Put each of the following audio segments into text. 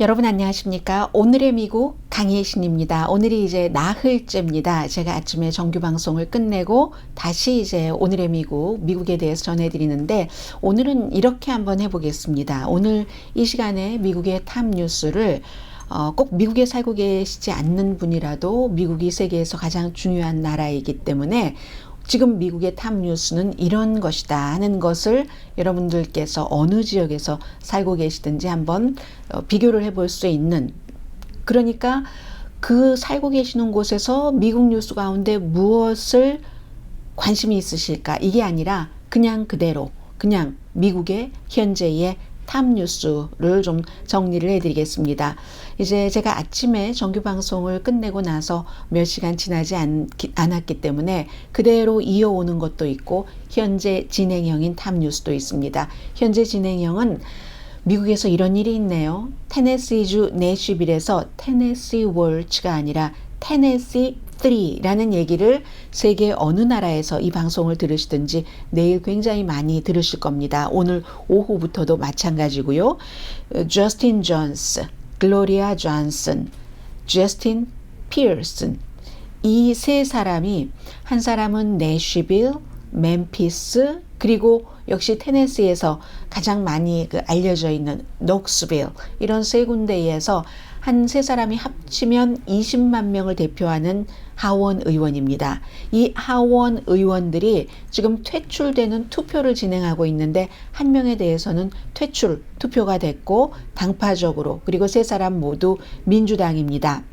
여러분 안녕하십니까? 오늘의 미국 강혜신입니다. 오늘이 이제 나흘째입니다. 제가 아침에 정규 방송을 끝내고 다시 이제 오늘의 미국에 대해서 전해드리는데 오늘은 이렇게 한번 해보겠습니다. 오늘 이 시간에 미국의 탑 뉴스를 꼭 미국에 살고 계시지 않는 분이라도 미국이 세계에서 가장 중요한 나라이기 때문에 지금 미국의 탑 뉴스는 이런 것이다 하는 것을 여러분들께서 어느 지역에서 살고 계시든지 한번 비교를 해볼 수 있는, 그러니까 그 살고 계시는 곳에서 미국 뉴스 가운데 무엇을 관심이 있으실까, 이게 아니라 그냥 그대로 그냥 미국의 현재의 탑 뉴스를 좀 정리를 해드리겠습니다. 이제 제가 아침에 정규 방송을 끝내고 나서 몇 시간 지나지 않았기 때문에 그대로 이어오는 것도 있고 현재 진행형인 탑 뉴스도 있습니다. 현재 진행형은 미국에서 이런 일이 있네요. 테네시주 내쉬빌에서 테네시 월츠가 아니라 테네시 3라는 얘기를 세계 어느 나라에서 이 방송을 들으시든지 내일 굉장히 많이 들으실 겁니다. 오늘 오후부터도 마찬가지고요. 저스틴 존스, 글로리아 존슨, 저스틴 피어슨, 이 세 사람이, 한 사람은 내쉬빌, 멤피스, 그리고 역시 테네시에서 가장 많이 알려져 있는 녹스빌, 이런 세 군데에서 한 세 사람이 합치면 20만 명을 대표하는 하원 의원입니다. 이 하원 의원들이 지금 퇴출되는 투표를 진행하고 있는데 한 명에 대해서는 퇴출 투표가 됐고 당파적으로, 그리고 세 사람 모두 민주당입니다.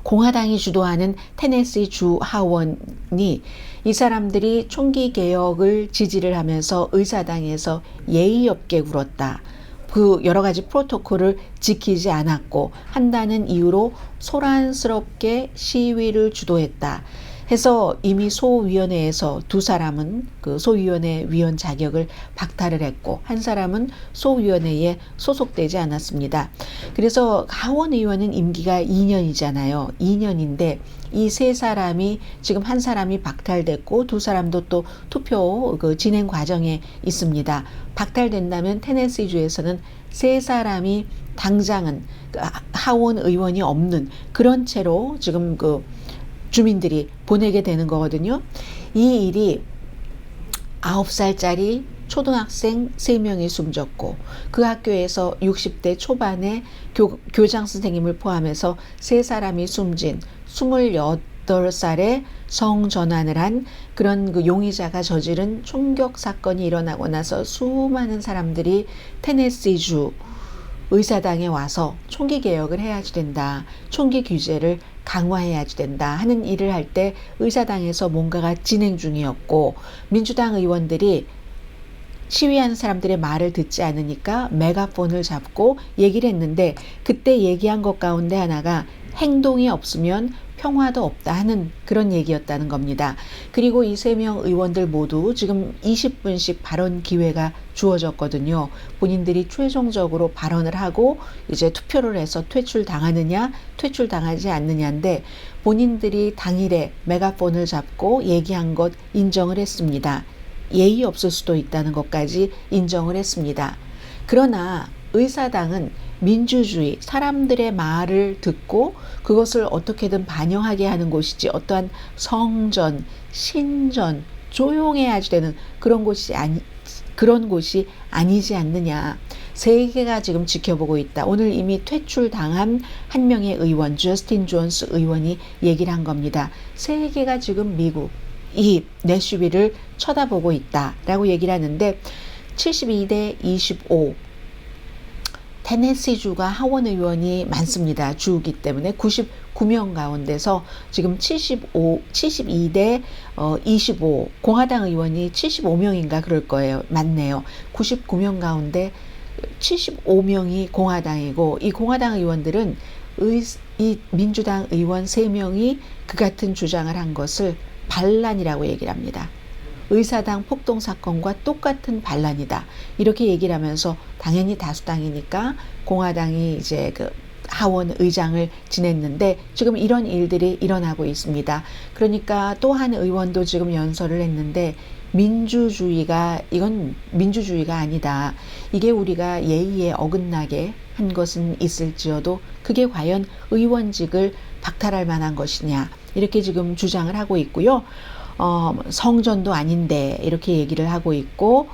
공화당이 주도하는 테네시 주 하원이 이 사람들이 총기 개혁을 지지를 하면서 의사당에서 예의 없게 굴었다, 그 여러 가지 프로토콜을 지키지 않았고 한다는 이유로 소란스럽게 시위를 주도했다 해서 이미 소위원회에서 두 사람은 그 소위원회 위원 자격을 박탈을 했고 한 사람은 소위원회에 소속되지 않았습니다. 그래서 하원 의원은 임기가 2년이잖아요. 2년인데 이 세 사람이 지금 한 사람이 박탈됐고 두 사람도 또 투표 진행 과정에 있습니다. 박탈된다면 테네시주에서는 세 사람이 당장은 하원 의원이 없는 그런 채로 지금 주민들이 보내게 되는 거거든요. 이 일이 9살짜리 초등학생 3명이 숨졌고 그 학교에서 60대 초반의 교장 선생님을 포함해서 3사람이 숨진 28살의 성전환을 한 그런 용의자가 저지른 총격 사건이 일어나고 나서 수많은 사람들이 테네시주 의사당에 와서 총기 개혁을 해야지 된다, 총기 규제를 강화해야지 된다 하는 일을 할 때 의사당에서 뭔가가 진행 중이었고 민주당 의원들이 시위하는 사람들의 말을 듣지 않으니까 메가폰을 잡고 얘기를 했는데 그때 얘기한 것 가운데 하나가 행동이 없으면 평화도 없다 하는 그런 얘기였다는 겁니다. 그리고 이 3명 의원들 모두 지금 20분씩 발언 기회가 주어졌거든요. 본인들이 최종적으로 발언을 하고 이제 투표를 해서 퇴출당하느냐 퇴출당하지 않느냐인데 본인들이 당일에 메가폰을 잡고 얘기한 것 인정을 했습니다. 예의 없을 수도 있다는 것까지 인정을 했습니다. 그러나 의사당은 민주주의, 사람들의 말을 듣고 그것을 어떻게든 반영하게 하는 곳이지 어떠한 성전, 신전, 조용해야지 되는 그런 곳이 아니지 않느냐. 세계가 지금 지켜보고 있다. 오늘 이미 퇴출당한 한 명의 의원, 저스틴 존스 의원이 얘기를 한 겁니다. 세계가 지금 미국, 이 내쉬빌을 쳐다보고 있다라고 얘기를 하는데 72대 25 테네시주가 하원 의원이 많습니다. 주이기 때문에 99명 가운데서 지금 72대 25 공화당 의원이 75명인가 그럴 거예요. 맞네요. 99명 가운데 75명이 공화당이고 이 공화당 의원들은 이 민주당 의원 3명이 그 같은 주장을 한 것을 반란이라고 얘기를 합니다. 의사당 폭동 사건과 똑같은 반란이다. 이렇게 얘기를 하면서 당연히 다수당이니까 공화당이 이제 하원 의장을 지냈는데 지금 이런 일들이 일어나고 있습니다. 그러니까 또 한 의원도 지금 연설을 했는데 이건 민주주의가 아니다. 이게 우리가 예의에 어긋나게 한 것은 있을지어도 그게 과연 의원직을 박탈할 만한 것이냐. 이렇게 지금 주장을 하고 있고요. 성전도 아닌데 이렇게 얘기를 하고 있고,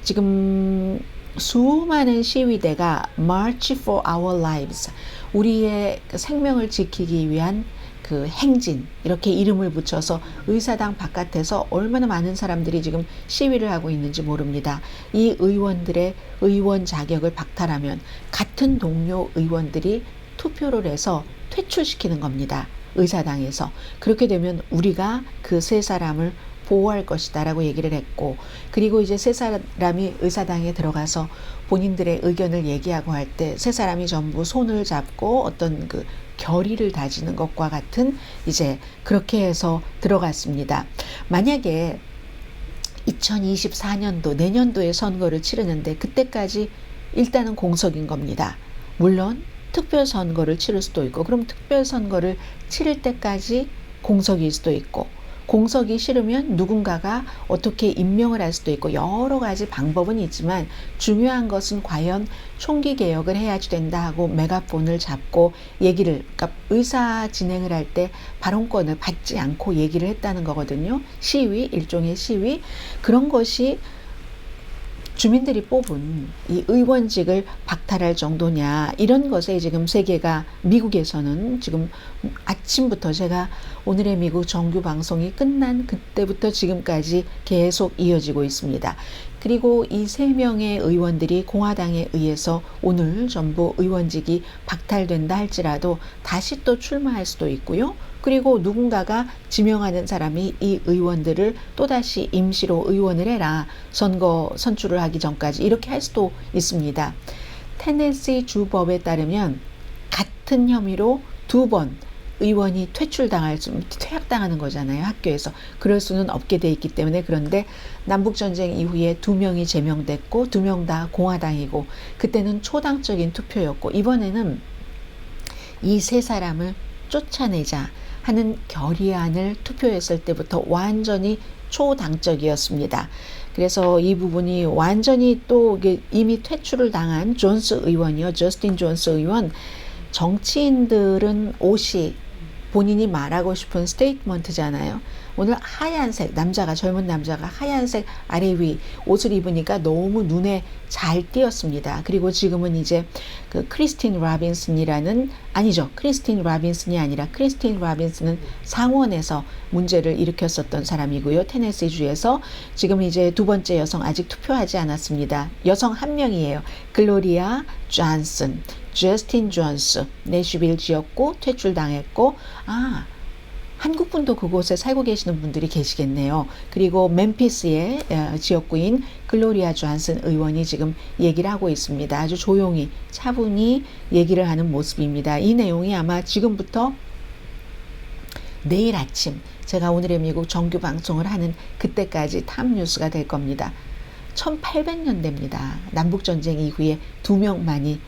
지금 수많은 시위대가 March for Our Lives, 우리의 그 생명을 지키기 위한 그 행진, 이렇게 이름을 붙여서 의사당 바깥에서 얼마나 많은 사람들이 지금 시위를 하고 있는지 모릅니다. 이 의원들의 의원 자격을 박탈하면 같은 동료 의원들이 투표를 해서 퇴출시키는 겁니다. 의사당에서. 그렇게 되면 우리가 그 세 사람을 보호할 것이다 라고 얘기를 했고, 그리고 이제 세 사람이 의사당에 들어가서 본인들의 의견을 얘기하고 할 때 세 사람이 전부 손을 잡고 어떤 그 결의를 다지는 것과 같은, 이제 그렇게 해서 들어갔습니다. 만약에 2024년도 내년도에 선거를 치르는데 그때까지 일단은 공석인 겁니다. 물론 특별 선거를 치를 수도 있고, 그럼 특별 선거를 치를 때까지 공석일 수도 있고, 공석이 싫으면 누군가가 어떻게 임명을 할 수도 있고, 여러 가지 방법은 있지만 중요한 것은 과연 총기 개혁을 해야지 된다 하고 메가폰을 잡고 얘기를, 그러니까 의사 진행을 할 때 발언권을 받지 않고 얘기를 했다는 거거든요. 시위, 일종의 시위. 그런 것이 주민들이 뽑은 이 의원직을 박탈할 정도냐, 이런 것에 지금 세계가, 미국에서는 지금 아침부터, 제가 오늘의 미국 정규 방송이 끝난 그때부터 지금까지 계속 이어지고 있습니다. 그리고 이 3명의 의원들이 공화당에 의해서 오늘 전부 의원직이 박탈된다 할지라도 다시 또 출마할 수도 있고요. 그리고 누군가가 지명하는 사람이 이 의원들을 또다시 임시로 의원을 해라, 선거 선출을 하기 전까지, 이렇게 할 수도 있습니다. 테네시 주법에 따르면 같은 혐의로 2번 의원이 퇴학당하는 거잖아요, 학교에서. 그럴 수는 없게 돼 있기 때문에. 그런데 남북전쟁 이후에 2명이 제명됐고 2명 다 공화당이고, 그때는 초당적인 투표였고, 이번에는 이 세 사람을 쫓아내자 하는 결의안을 투표했을 때부터 완전히 초당적이었습니다. 그래서 이 부분이 완전히 또 이미 퇴출을 당한 존스 의원이요, 저스틴 존스 의원, 정치인들은 옷이 본인이 말하고 싶은 스테이트먼트잖아요. 오늘 하얀색, 젊은 남자가 하얀색 아래 위 옷을 입으니까 너무 눈에 잘 띄었습니다. 그리고 지금은 이제 그 크리스틴 라빈슨이 아니라 크리스틴 라빈슨은 상원에서 문제를 일으켰었던 사람이고요. 테네시주에서. 지금 이제 2번째 여성, 아직 투표하지 않았습니다. 여성 1명이에요. 글로리아 존슨, 저스틴 존스, 내슈빌 지역구 퇴출당했고, 한국분도 그곳에 살고 계시는 분들이 계시겠네요. 그리고 멤피스의 지역구인 글로리아 존슨 의원이 지금 얘기를 하고 있습니다. 아주 조용히 차분히 얘기를 하는 모습입니다. 이 내용이 아마 지금부터 내일 아침, 제가 오늘의 미국 정규 방송을 하는 그때까지 탑뉴스가 될 겁니다. 1800년대입니다. 남북전쟁 이후에 2명만이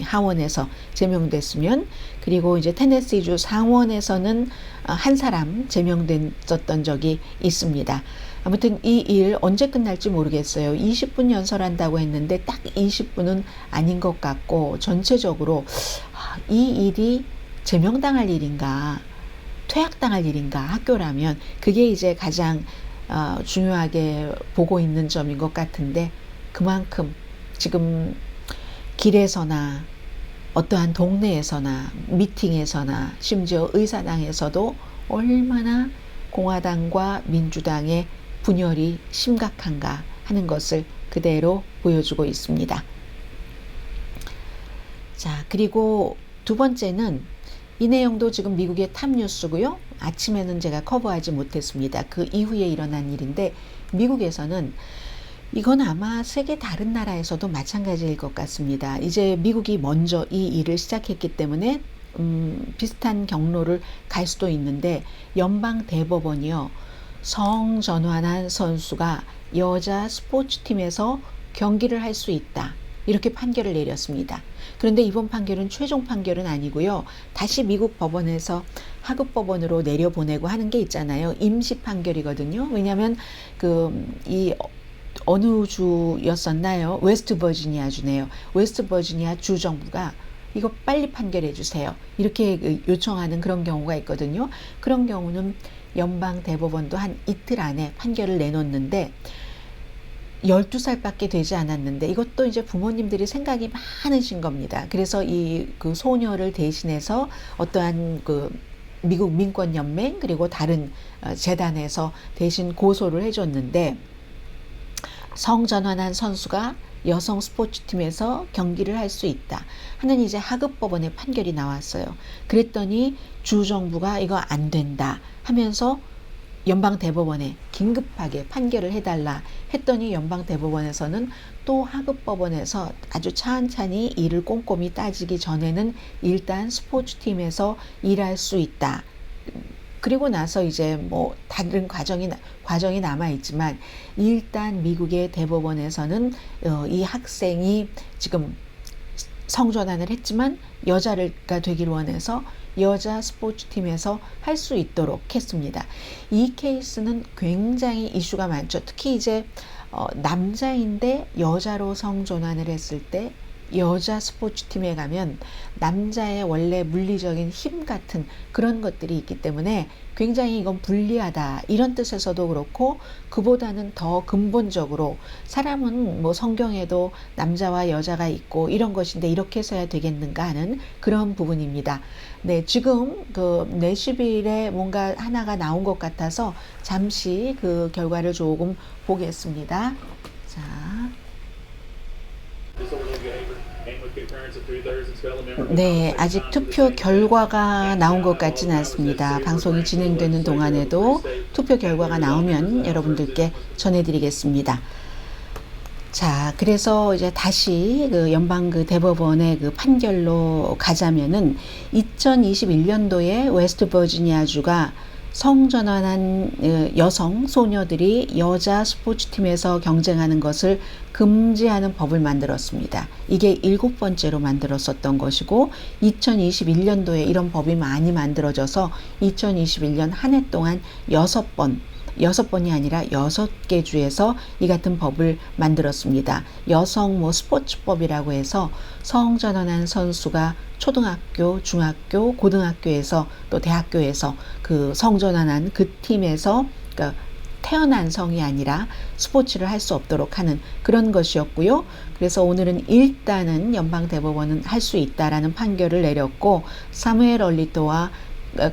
하원에서 제명됐으면, 그리고 이제 테네시주 상원에서는 한 사람 제명됐었던 적이 있습니다. 아무튼 이 일 언제 끝날지 모르겠어요. 20분 연설한다고 했는데 딱 20분은 아닌 것 같고, 전체적으로 이 일이 제명당할 일인가, 퇴학당할 일인가, 학교라면 그게 이제 가장 중요하게 보고 있는 점인 것 같은데, 그만큼 지금 길에서나 어떠한 동네에서나 미팅에서나 심지어 의사당에서도 얼마나 공화당과 민주당의 분열이 심각한가 하는 것을 그대로 보여주고 있습니다. 자, 그리고 2번째는 이 내용도 지금 미국의 탑뉴스고요. 아침에는 제가 커버하지 못했습니다. 그 이후에 일어난 일인데, 미국에서는, 이건 아마 세계 다른 나라에서도 마찬가지일 것 같습니다. 이제 미국이 먼저 이 일을 시작했기 때문에 비슷한 경로를 갈 수도 있는데, 연방 대법원이요, 성전환한 선수가 여자 스포츠팀에서 경기를 할 수 있다, 이렇게 판결을 내렸습니다. 그런데 이번 판결은 최종 판결은 아니고요. 다시 미국 법원에서 하급 법원으로 내려보내고 하는 게 있잖아요. 임시 판결이거든요. 왜냐하면 이 어느 주였었나요? 웨스트 버지니아 주네요. 웨스트 버지니아 주 정부가 이거 빨리 판결해 주세요. 이렇게 요청하는 그런 경우가 있거든요. 그런 경우는 연방 대법원도 한 이틀 안에 판결을 내놓는데 12살밖에 되지 않았는데 이것도 이제 부모님들이 생각이 많으신 겁니다. 그래서 그 소녀를 대신해서 어떠한 미국 민권연맹 그리고 다른 재단에서 대신 고소를 해줬는데 성전환한 선수가 여성 스포츠팀에서 경기를 할 수 있다 하는 이제 하급법원의 판결이 나왔어요. 그랬더니 주정부가 이거 안 된다 하면서 연방대법원에 긴급하게 판결을 해달라 했더니 연방대법원에서는 또 하급법원에서 아주 찬찬히 이를 꼼꼼히 따지기 전에는 일단 스포츠팀에서 일할 수 있다. 그리고 나서 이제 뭐 다른 과정이 남아 있지만 일단 미국의 대법원에서는 이 학생이 지금 성전환을 했지만 여자가 되길 원해서 여자 스포츠팀에서 할 수 있도록 했습니다. 이 케이스는 굉장히 이슈가 많죠. 특히 이제 남자인데 여자로 성전환을 했을 때 여자 스포츠팀에 가면 남자의 원래 물리적인 힘 같은 그런 것들이 있기 때문에 굉장히 이건 불리하다 이런 뜻에서도 그렇고 그보다는 더 근본적으로 사람은 뭐 성경에도 남자와 여자가 있고 이런 것인데 이렇게 해서야 되겠는가 하는 그런 부분입니다. 네, 지금 내시빌에 뭔가 하나가 나온 것 같아서 잠시 그 결과를 조금 보겠습니다. 자. 네, 아직 투표 결과가 나온 것 같지는 않습니다. 방송이 진행되는 동안에도 투표 결과가 나오면 여러분들께 전해드리겠습니다. 자, 그래서 이제 다시 연방 대법원의 판결로 가자면은 2021년도에 웨스트 버지니아주가 성전환한 여성 소녀들이 여자 스포츠팀에서 경쟁하는 것을 금지하는 법을 만들었습니다. 이게 7번째로 만들었었던 것이고 2021년도에 이런 법이 많이 만들어져서 2021년 한 해 동안 6번이 아니라 6개 주에서 이 같은 법을 만들었습니다. 여성 스포츠법이라고 해서 성전환한 선수가 초등학교, 중학교, 고등학교에서 또 대학교에서 그 성전환한 그 팀에서 그러니까 태어난 성이 아니라 스포츠를 할 수 없도록 하는 그런 것이었고요. 그래서 오늘은 일단은 연방대법원은 할 수 있다라는 판결을 내렸고 사무엘 얼리토와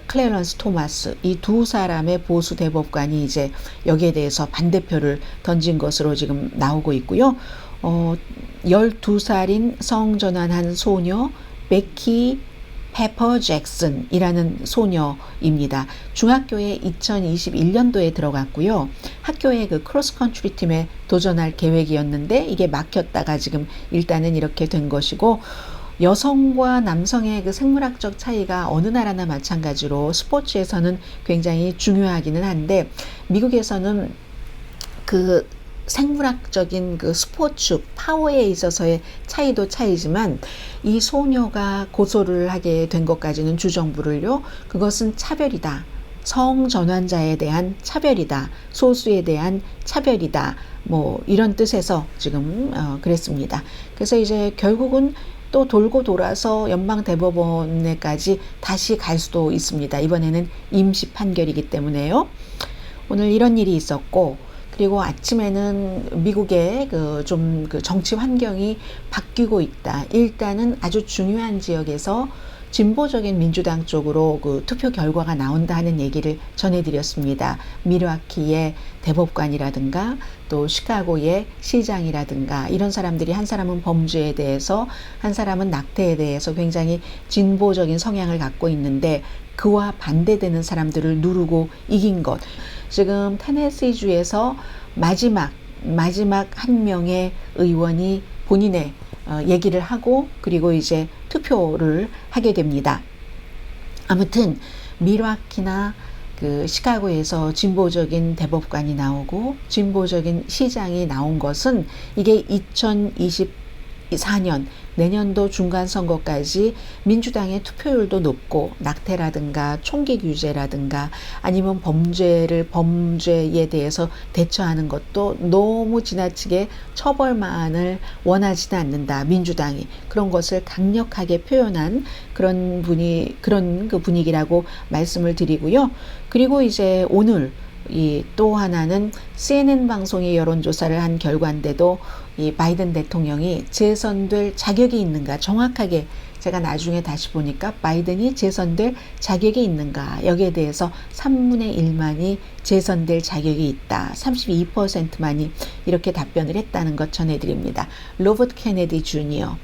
클래런스 토마스 이 두 사람의 보수 대법관이 이제 여기에 대해서 반대표를 던진 것으로 지금 나오고 있고요. 12살인 성전환한 소녀 베키 페퍼 잭슨이라는 소녀입니다. 중학교에 2021년도에 들어갔고요. 학교의 크로스컨트리 팀에 도전할 계획이었는데 이게 막혔다가 지금 일단은 이렇게 된 것이고 여성과 남성의 생물학적 차이가 어느 나라나 마찬가지로 스포츠에서는 굉장히 중요하기는 한데 미국에서는 생물학적인 스포츠 파워에 있어서의 차이도 차이지만 이 소녀가 고소를 하게 된 것까지는 주정부를요. 그것은 차별이다. 성전환자에 대한 차별이다. 소수에 대한 차별이다. 뭐 이런 뜻에서 지금 그랬습니다. 그래서 이제 결국은 또 돌고 돌아서 연방대법원에까지 다시 갈 수도 있습니다. 이번에는 임시 판결이기 때문에요. 오늘 이런 일이 있었고 그리고 아침에는 미국의 정치 환경이 바뀌고 있다. 일단은 아주 중요한 지역에서 진보적인 민주당 쪽으로 투표 결과가 나온다 하는 얘기를 전해드렸습니다. 밀워키의 대법관이라든가 또 시카고의 시장이라든가 이런 사람들이 한 사람은 범죄에 대해서 한 사람은 낙태에 대해서 굉장히 진보적인 성향을 갖고 있는데 그와 반대되는 사람들을 누르고 이긴 것. 지금 테네시주에서 마지막 한 명의 의원이 본인의 얘기를 하고 그리고 이제 투표를 하게 됩니다. 아무튼 밀워키나 시카고에서 진보적인 대법관이 나오고 진보적인 시장이 나온 것은 이게 4년 내년도 중간선거까지 민주당의 투표율도 높고 낙태라든가 총기 규제라든가 아니면 범죄에 대해서 대처하는 것도 너무 지나치게 처벌만을 원하지는 않는다. 민주당이 그런 것을 강력하게 표현한 그런 그 분위기라고 말씀을 드리고요. 그리고 이제 오늘 또 하나는 CNN 방송이 여론조사를 한 결과인데도 이 바이든 대통령이 재선될 자격이 있는가, 정확하게 제가 나중에 다시 보니까 바이든이 재선될 자격이 있는가, 여기에 대해서 3분의 1만이 재선될 자격이 있다, 32%만이 이렇게 답변을 했다는 것 전해드립니다. 로버트 케네디 주니어,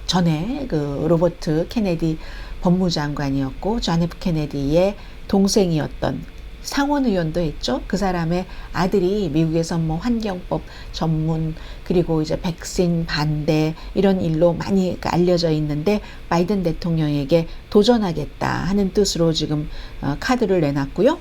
전에 로버트 케네디 법무장관이었고 존 F 케네디의 동생이었던 상원 의원도 했죠. 그 사람의 아들이 미국에서 뭐 환경법 전문 그리고 이제 백신 반대 이런 일로 많이 알려져 있는데 바이든 대통령에게 도전하겠다 하는 뜻으로 지금 카드를 내놨고요.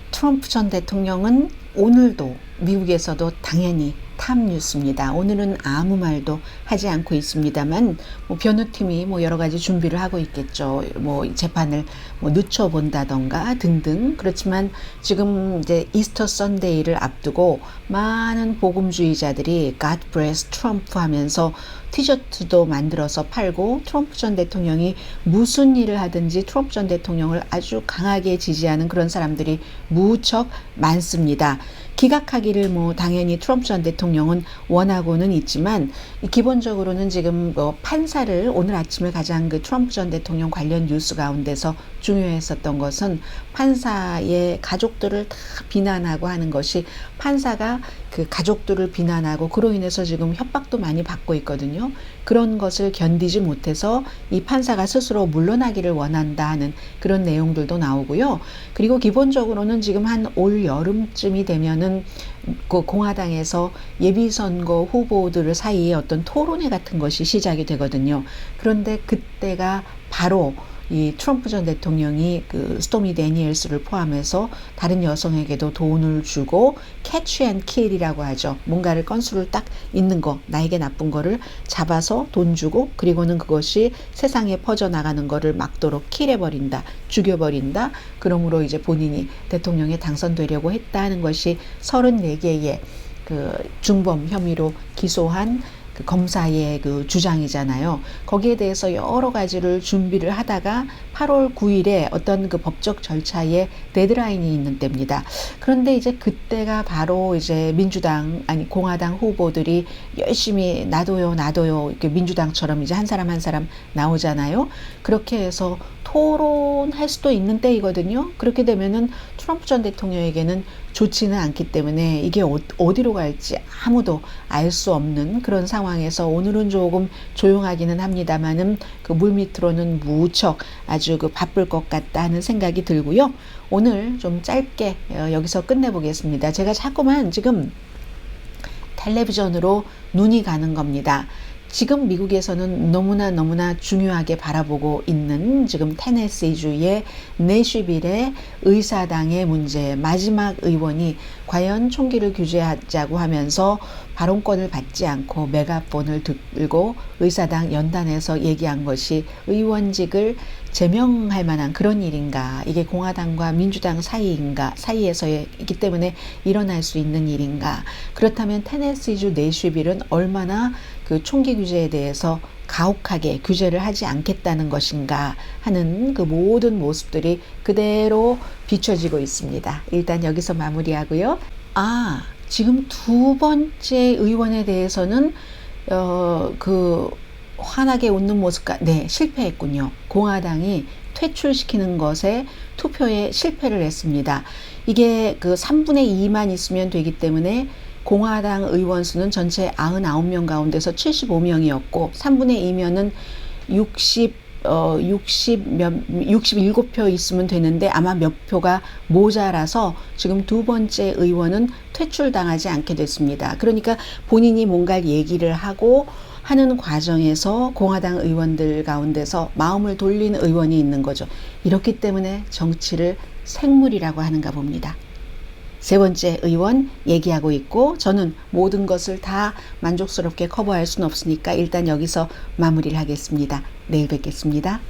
트럼프 전 대통령은 오늘도 미국에서도 당연히 탑 뉴스입니다. 오늘은 아무 말도 하지 않고 있습니다만 변호팀이 여러 가지 준비를 하고 있겠죠. 재판을 늦춰본다던가 등등. 그렇지만 지금 이제 이스터 선데이를 앞두고 많은 복음주의자들이 God bless Trump 하면서 티셔츠도 만들어서 팔고 트럼프 전 대통령이 무슨 일을 하든지 트럼프 전 대통령을 아주 강하게 지지하는 그런 사람들이 무척 많습니다. 기각하기를 당연히 트럼프 전 대통령은 원하고는 있지만 기본적으로는 지금 판사를 오늘 아침에 가장 트럼프 전 대통령 관련 뉴스 가운데서 중요했었던 것은 판사의 가족들을 다 비난하고 하는 것이 판사가 그 가족들을 비난하고 그로 인해서 지금 협박도 많이 받고 있거든요. 그런 것을 견디지 못해서 이 판사가 스스로 물러나기를 원한다 하는 그런 내용들도 나오고요. 그리고 기본적으로는 지금 한 올 여름쯤이 되면은 그 공화당에서 예비선거 후보들 사이에 어떤 토론회 같은 것이 시작이 되거든요. 그런데 그때가 바로 이 트럼프 전 대통령이 스토미 데니엘스를 포함해서 다른 여성에게도 돈을 주고 캐치 앤 킬이라고 하죠. 뭔가를 건수를 딱 있는 거, 나에게 나쁜 거를 잡아서 돈 주고 그리고는 그것이 세상에 퍼져나가는 거를 막도록 킬해버린다, 죽여버린다. 그러므로 이제 본인이 대통령에 당선되려고 했다는 것이 34개의 중범 혐의로 기소한 검사의 주장이잖아요. 거기에 대해서 여러 가지를 준비를 하다가 8월 9일에 어떤 법적 절차에 데드라인이 있는 때입니다. 그런데 이제 그때가 바로 이제 공화당 후보들이 열심히 나도요 이렇게 민주당처럼 이제 한 사람 한 사람 나오잖아요. 그렇게 해서 토론할 수도 있는 때이거든요. 그렇게 되면은 트럼프 전 대통령에게는 좋지는 않기 때문에 이게 어디로 갈지 아무도 알 수 없는 그런 상황에서 오늘은 조금 조용하기는 합니다만은 물밑으로는 무척 아주 바쁠 것 같다 하는 생각이 들고요. 오늘 좀 짧게 여기서 끝내보겠습니다. 제가 자꾸만 지금 텔레비전으로 눈이 가는 겁니다. 지금 미국에서는 너무나 중요하게 바라보고 있는 지금 테네시주의 내슈빌의 의사당의 문제, 마지막 의원이 과연 총기를 규제하자고 하면서 발언권을 받지 않고 메가폰을 들고 의사당 연단에서 얘기한 것이 의원직을 제명할 만한 그런 일인가, 이게 공화당과 민주당 사이에서이기 때문에 일어날 수 있는 일인가. 그렇다면 테네시주 내슈빌은 얼마나 총기 규제에 대해서 가혹하게 규제를 하지 않겠다는 것인가 하는 모든 모습들이 그대로 비춰지고 있습니다. 일단 여기서 마무리하고요. 지금 두 번째 의원에 대해서는 환하게 웃는 모습과 실패했군요. 공화당이 퇴출시키는 것에 투표에 실패를 했습니다. 이게 3분의 2만 있으면 되기 때문에 공화당 의원 수는 전체 99명 가운데서 75명이었고 3분의 2면은 67표 있으면 되는데 아마 몇 표가 모자라서 지금 두 번째 의원은 퇴출당하지 않게 됐습니다. 그러니까 본인이 뭔가 얘기를 하고 하는 과정에서 공화당 의원들 가운데서 마음을 돌린 의원이 있는 거죠. 이렇기 때문에 정치를 생물이라고 하는가 봅니다. 세 번째 의원 얘기하고 있고 저는 모든 것을 다 만족스럽게 커버할 수는 없으니까 일단 여기서 마무리를 하겠습니다. 내일 뵙겠습니다.